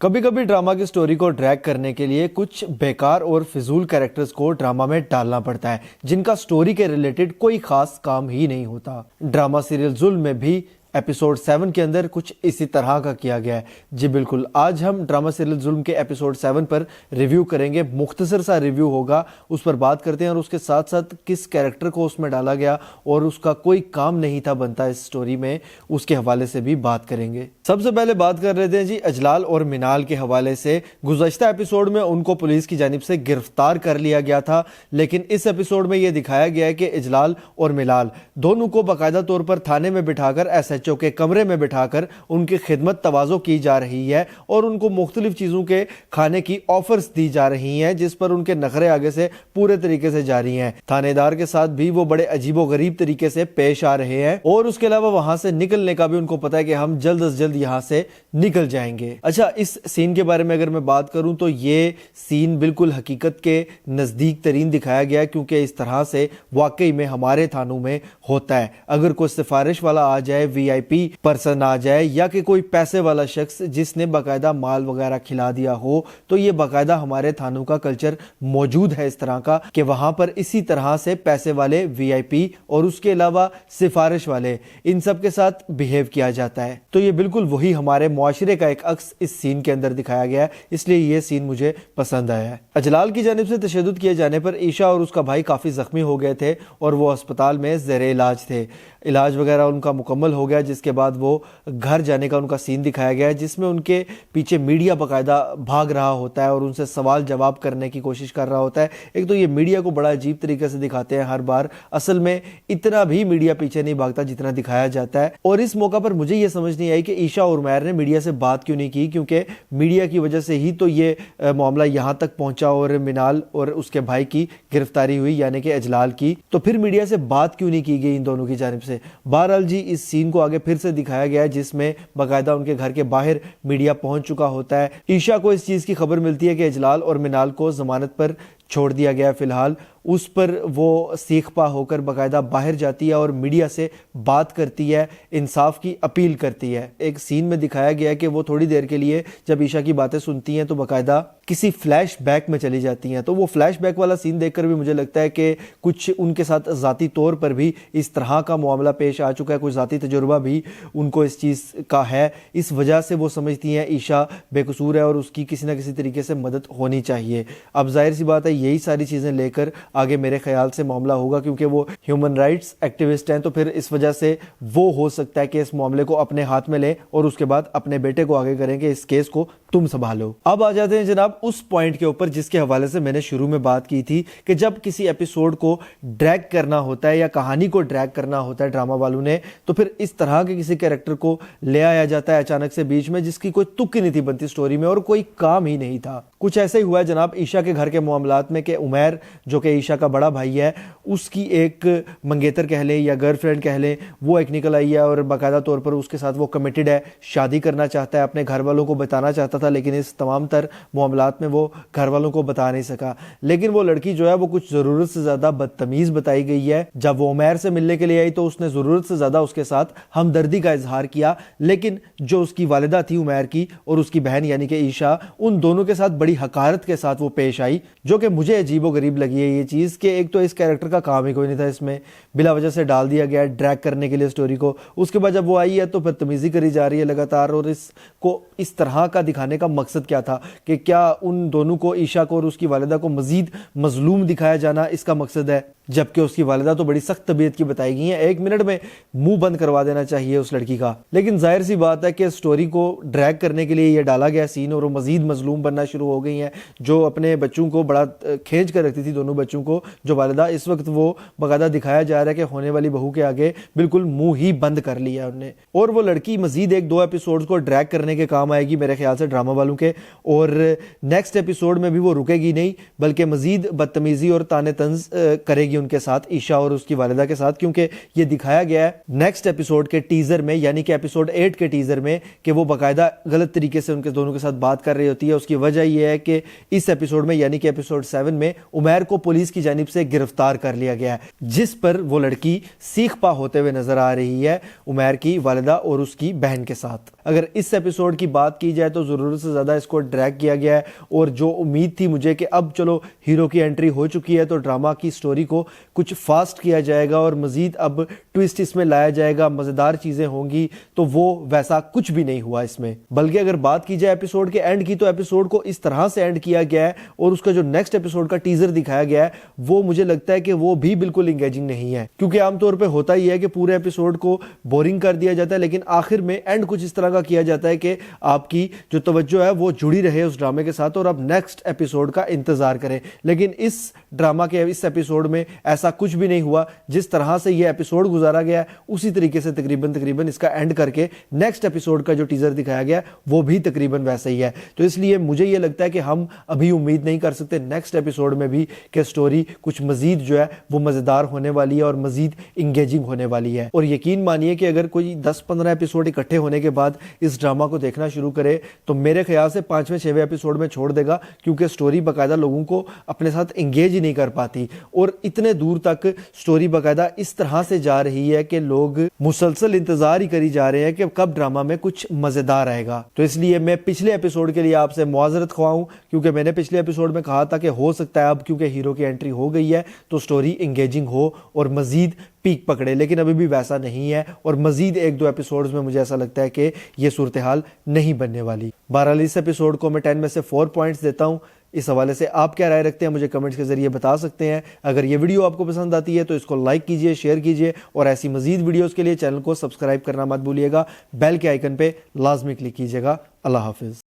کبھی کبھی ڈرامہ کی سٹوری کو ڈریگ کرنے کے لیے کچھ بیکار اور فضول کریکٹرز کو ڈرامہ میں ڈالنا پڑتا ہے جن کا سٹوری کے ریلیٹڈ کوئی خاص کام ہی نہیں ہوتا۔ ڈرامہ سیریل ظلم میں بھی ایپیسوڈ 7 کے اندر کچھ اسی طرح کا کیا گیا ہے۔ جی بالکل، آج ہم ڈرامہ سیریل ظلم کے ایپیسوڈ 7 پر ریویو کریں گے۔ مختصر سا ریویو ہوگا، اس پر بات کرتے ہیں اور اس کے ساتھ ساتھ کس کیریکٹر کو اس میں ڈالا گیا اور اس کا کوئی کام نہیں تھا بنتا اس سٹوری میں، اس کے حوالے سے بھی بات کریں گے۔ سب سے پہلے بات کر لیتے ہیں جی اجلال اور منال کے حوالے سے۔ گزشتہ ایپیسوڈ میں ان کو پولیس کی جانب سے گرفتار کر لیا گیا تھا، لیکن اس ایپیسوڈ میں یہ دکھایا گیا ہے کہ اجلال اور منال دونوں کو باقاعدہ طور پر تھانے میں بٹھا کر SHO کے کمرے میں بٹھا کر ان کی خدمت تواضع کی جا رہی ہے اور ان کو مختلف چیزوں کے کھانے کی آفرز دی جا رہی ہیں، جس پر ان کے نخرے آگے سے پورے طریقے سے جاری ہیں۔ تھانے دار کے ساتھ بھی وہ بڑے عجیب و غریب طریقے سے پیش آ رہے ہیں اور اس کے علاوہ وہاں سے نکلنے کا بھی ان کو پتا ہے کہ ہم جلد از جلد یہاں سے نکل جائیں گے۔ اچھا، اس سین کے بارے میں اگر میں بات کروں تو یہ سین بالکل حقیقت کے نزدیک ترین دکھایا گیا ہے، کیونکہ اس طرح سے واقعی میں ہمارے تھانوں میں ہوتا ہے۔ اگر کوئی سفارش والا آ جائے، VIP پرسن آ جائے، یا کہ کوئی پیسے والا شخص جس نے باقاعدہ مال وغیرہ کھلا دیا ہو، تو یہ باقاعدہ ہمارے تھانوں کا کلچر موجود ہے اس طرح کا کہ وہاں پر اسی طرح سے پیسے والے VIP اور اس کے علاوہ سفارش والے ان سب کے ساتھ بیہیو کیا جاتا ہے۔ تو یہ بالکل وہی ہمارے معاشرے کا ایک عکس اس سین کے اندر دکھایا گیا ہے، اس لیے یہ سین مجھے پسند آیا ہے۔ اجلال کی جانب سے تشدد کیے جانے پر عیشا اور اس کا بھائی کافی زخمی ہو گئے تھے اور وہ ہسپتال میں زیر علاج تھے۔ علاج وغیرہ ان کا مکمل ہو گیا، جس کے بعد وہ گھر جانے کا ان کا سین دکھایا گیا ہے، جس میں ان کے پیچھے میڈیا باقاعدہ بھاگ رہا ہوتا ہے اور ان سے سوال جواب کرنے کی کوشش کر رہا ہوتا ہے۔ ایک تو یہ میڈیا کو بڑا عجیب طریقے سے دکھاتے ہیں ہر بار، اصل میں اتنا بھی میڈیا پیچھے نہیں بھاگتا جتنا دکھایا جاتا ہے۔ اور اس موقع پر مجھے یہ سمجھ نہیں آئی کہ عیشا اور عمیر نے میڈیا سے بات کیوں نہیں کی، کیونکہ میڈیا کی وجہ سے ہی تو یہ معاملہ یہاں تک پہنچا اور منال اور اس کے بھائی کی گرفتاری ہوئی، یعنی کہ اجلال کی۔ تو پھر میڈیا سے بات کیوں نہیں کی گئی ان دونوں کی جانب سے؟ بہرحال جی، اس سین کو آگے پھر سے دکھایا گیا ہے جس میں باقاعدہ ان کے گھر کے باہر میڈیا پہنچ چکا ہوتا ہے۔ عیشا کو اس چیز کی خبر ملتی ہے کہ اجلال اور منال کو ضمانت پر چھوڑ دیا گیا فی الحال۔ اس پر وہ سیخ پا ہو کر باقاعدہ باہر جاتی ہے اور میڈیا سے بات کرتی ہے، انصاف کی اپیل کرتی ہے۔ ایک سین میں دکھایا گیا ہے کہ وہ تھوڑی دیر کے لیے جب عیشا کی باتیں سنتی ہیں تو باقاعدہ کسی فلیش بیک میں چلی جاتی ہیں۔ تو وہ فلیش بیک والا سین دیکھ کر بھی مجھے لگتا ہے کہ کچھ ان کے ساتھ ذاتی طور پر بھی اس طرح کا معاملہ پیش آ چکا ہے، کوئی ذاتی تجربہ بھی ان کو اس چیز کا ہے، اس وجہ سے وہ سمجھتی ہیں عیشا بے قصور ہے اور اس کی کسی نہ کسی طریقے سے مدد ہونی چاہیے۔ اب ظاہر سی بات ہے یہی ساری چیزیں لے کر آگے میرے خیال سے معاملہ ہوگا، کیونکہ وہ ہیومن رائٹس ایکٹیوسٹ ہیں، تو پھر اس وجہ سے وہ ہو سکتا ہے کہ اس معاملے کو اپنے ہاتھ میں لیں اور اس کے بعد اپنے بیٹے کو آگے کریں کہ اس کیس کو تم سنبھالو۔ اب آ جاتے ہیں جناب اس پوائنٹ کے اوپر جس کے حوالے سے میں نے شروع میں بات کی تھی کہ جب کسی ایپیسوڈ کو ڈریگ کرنا ہوتا ہے یا کہانی کو ڈریگ کرنا ہوتا ہے ڈرامہ والوں نے، تو پھر اس طرح کے کسی کیریکٹر کو لے آیا جاتا ہے اچانک سے بیچ میں، جس کی کوئی تک ہی نہیں تھی بنتی سٹوری میں اور کوئی کام ہی نہیں تھا۔ کچھ ایسا ہی ہوا ہے جناب عیشا کے گھر کے معاملات میں کہ عمیر جو کہ عیشا کا بڑا بھائی ہے، اس کی ایک منگیتر کہہ لیں یا گرل فرینڈ کہہ لیں، وہ ایک نکل آئی ہے اور باقاعدہ طور پر اس کے ساتھ وہ کمیٹڈ ہے، شادی کرنا چاہتا ہے، اپنے گھر والوں کو بتانا چاہتا تھا، لیکن اس تمام تر معاملات میں وہ گھر والوں کو بتا نہیں سکا۔ لیکن وہ لڑکی جو ہے وہ کچھ ضرورت سے زیادہ بدتمیز بتائی گئی ہے۔ جب وہ عمیر سے ملنے کے لیے آئی تو اس نے ضرورت سے زیادہ اس کے ساتھ ہمدردی کا اظہار کیا، لیکن جو اس کی والدہ تھی عمیر کی اور اس کی بہن یعنی کہ عیشا، ان دونوں کے ساتھ بڑی حقارت کے ساتھ وہ پیش آئی، جو کہ مجھے عجیب و غریب لگی ہے یہ چیز کہ ایک تو اس کیریکٹر کا کام ہی کوئی نہیں تھا، اس میں بلا وجہ سے ڈال دیا گیا ڈریگ کرنے کے لیے سٹوری کو۔ اس کے بعد جب وہ آئی ہے تو پھر تمیزی کری جا رہی ہے لگاتار، اور اس کو اس طرح کا دکھانے کا مقصد کیا تھا کہ کیا ان دونوں کو، عیشا کو اور اس کی والدہ کو، مزید مظلوم دکھایا جانا اس کا مقصد ہے؟ جبکہ اس کی والدہ تو بڑی سخت طبیعت کی بتائی گئی ہیں، 1 منٹ میں منہ بند کروا دینا چاہیے اس لڑکی کا۔ لیکن ظاہر سی بات ہے کہ سٹوری کو ڈریگ کرنے کے لیے یہ ڈالا گیا سین اور وہ مزید مظلوم بننا شروع ہو گئی ہیں، جو اپنے بچوں کو بڑا کھینچ کر رکھتی تھی، دونوں بچوں کو جو والدہ، اس وقت وہ باقاعدہ دکھایا جا رہا ہے کہ ہونے والی بہو کے آگے بالکل منہ ہی بند کر لیا انہوں نے۔ اور وہ لڑکی مزید 1-2 ایپیسوڈز کو ڈریگ کرنے کے کام آئے گی میرے خیال سے ڈرامہ والوں کے، اور نیکسٹ ایپیسوڈ میں بھی وہ رکے گی نہیں بلکہ مزید بدتمیزی اور طعنے طنز کرے گی ان کے ساتھ عشاء اور اس کی والدہ کے ساتھ، کیونکہ یہ دکھایا گیا ہے نیکسٹ ایپیسوڈ کے ٹیزر میں، یعنی کہ ایپیسوڈ 8 کے ٹیزر میں، کہ وہ باقاعدہ غلط طریقے سے ان کے دونوں کے ساتھ بات کر رہی ہوتی ہے۔ اس کی وجہ یہ ہے کہ اس ایپیسوڈ میں یعنی کہ ایپیسوڈ 7 میں عمیر کو پولیس کی جانب سے گرفتار کر لیا گیا ہے، جس پر وہ لڑکی سیخ پا ہوتے ہوئے نظر آ رہی ہے عمیر کی والدہ اور اس کی بہن کے ساتھ۔ اگر اس ایپیسوڈ کی بات کی جائے تو ضرورت سے زیادہ اس کو ڈریگ کیا گیا ہے، اور جو امید تھی مجھے کہ اب چلو ہیرو کی انٹری ہو چکی ہے تو ڈرامہ کی سٹوری کو کچھ فاسٹ کیا جائے گا اور مزید اب ٹویسٹ اس میں لایا جائے گا، مزیدار چیزیں ہوں گی، تو وہ ویسا کچھ بھی نہیں ہوا اس میں۔ بلکہ اگر بات کی جائے ایپیسوڈ کے اینڈ کی تو ایپیسوڈ کو اس طرح سے اینڈ کیا گیا ہے اور اس کا جو نیکسٹ ایپیسوڈ کا ٹیزر دکھایا گیا ہے وہ مجھے لگتا ہے کہ وہ بھی بالکل انگیجنگ نہیں ہے، کیونکہ عام طور پہ ہوتا ہی ہے کہ پورے ایپیسوڈ کو بورنگ کر دیا جاتا ہے، لیکن آخر میں اینڈ کچھ اس طرح کا کیا جاتا ہے کہ آپ کی جو توجہ ہے وہ جڑی رہے اس ڈرامے کے ساتھ اور آپ نیکسٹ ایپیسوڈ کا انتظار کریں۔ لیکن اس ڈرامہ کے اس ایپیسوڈ میں ایسا کچھ بھی نہیں ہوا، جس طرح سے یہ ایپیسوڈ گزارا گیا ہے اسی طریقے سے تقریباً اس کا اینڈ کر کے نیکسٹ ایپیسوڈ کا جو ٹیزر دکھایا گیا وہ بھی تقریباً ویسا ہی ہے۔ تو اس لیے مجھے یہ لگتا ہے کہ ہم ابھی امید نہیں کر سکتے نیکسٹ ایپیسوڈ میں بھی کہ سٹوری کچھ مزید جو ہے وہ مزیدار ہونے والی ہے اور مزید انگیجنگ ہونے والی ہے۔ اور یقین مانیے کہ اگر کوئی 10-15 ایپیسوڈ اکٹھے ہونے کے بعد اس ڈرامہ کو دیکھنا شروع کرے تو میرے خیال سے 5ویں 6ویں ایپیسوڈ میں چھوڑ دے گا، کیونکہ سٹوری باقاعدہ لوگوں کو اپنے ساتھ انگیج ہی نہیں کر پاتی، اور اتنے دور تک سٹوری باقاعدہ اس طرح سے جا رہی ہے کہ لوگ مسلسل انتظار ہی کری جا رہے ہیں کہ کب ڈرامہ میں کچھ مزیدار آئے گا۔ تو اس لیے میں پچھلے ایپیسوڈ کے لیے آپ سے معذرت خواہ ہوں، کیونکہ میں نے پچھلے ایپیسوڈ میں کہا تھا کہ ہو سکتا ہے اب کیونکہ ہیرو کی انٹری ہو گئی ہے تو سٹوری انگیجنگ ہو اور مزید پیک پکڑے، لیکن ابھی بھی ویسا نہیں ہے، اور مزید 1-2 ایپیسوڈز میں مجھے ایسا لگتا ہے کہ یہ صورتحال نہیں بننے والی۔ بہرحال اس ایپیسوڈ کو میں 10 میں سے 4 پوائنٹس دیتا ہوں۔ اس حوالے سے آپ کیا رائے رکھتے ہیں مجھے کمنٹس کے ذریعے بتا سکتے ہیں۔ اگر یہ ویڈیو آپ کو پسند آتی ہے تو اس کو لائک کیجئے، شیئر کیجئے، اور ایسی مزید ویڈیوز کے لیے چینل کو سبسکرائب کرنا مت بھولیے گا، بیل کے آئیکن پہ لازمی کلک کیجئے گا۔ اللہ حافظ۔